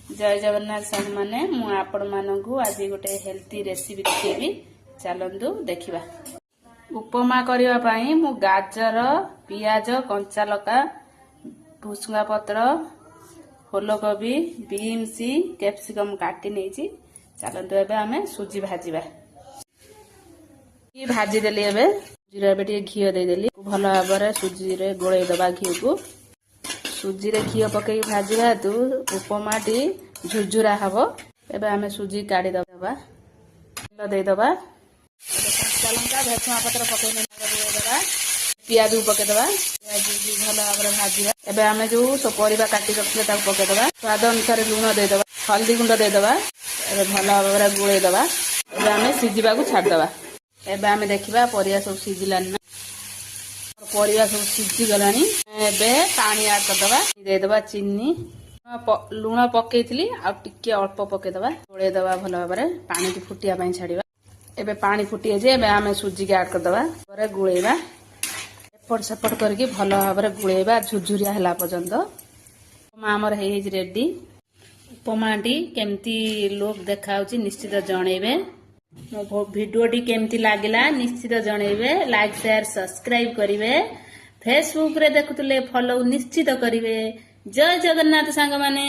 जय जगन्नाथ सांग माने मु आपण मानकु आज गोटे हेल्थी रेसिपी देखेबी चलंतु देखिबा। उपमा करिवा पई मु गाजर पियाज कंचा लका भुसुंगा पत्र फूलकोबी बीन्स कैप्सिकम काटी नेछि। चलंतु एबे आमे सुजी भाजीबा। भाजी देली एबे सुजी रे टिके घी दे देली भलो भाबरे सुजी रे गोळै दबा घी को सुजी रे घी पकई भाजीबा तू उपमा टी झुरझुरा हबो। एबे आमे सुजी काढी दबा दे दबा कंचा लंका भेसुआ पत्र पकई दबा पियाज पकई दबा पियाज भलो भाबरे भाजीबा। एबे आमे जो सब परिबा काटी रखले ता पकई दबा स्वाद अनुसार लूण दे दबा हल्दी गुंड दे दबा। एबे भलो भाबरे गुळै दबा। एबे आमे सिजिबा को छाड दबा। एबे आमे देखिबा परिया सब सिजिलानी ना परिया सब सिझी गलानी। एबे पानी ऐड कर दबा दे दबा चीनी लूण पकेइथिली आ टिके अल्प पके दबा गोळे दबा भलो भाबरे पानी की फुटिया पई छाडीबा। एबे पानी फुटिए जे एबे आमे सुजी के ऐड कर दबा परे गुळेबा एपट सेपट करके भलो भाबरे गुळेबा झुरझुरिया हला पर्यंत। उपमा हमर हे इज रेडी। उपमाटी केमती लोक देखाउची निश्चित जणेबे। मो वीडियोटी केमती लागिला निश्चित जणेबे। लाइक शेयर सब्सक्राइब करिवे। फेसबुक रे देखुतले फॉलो निश्चित करिवे। जय जगन्नाथ सांग माने।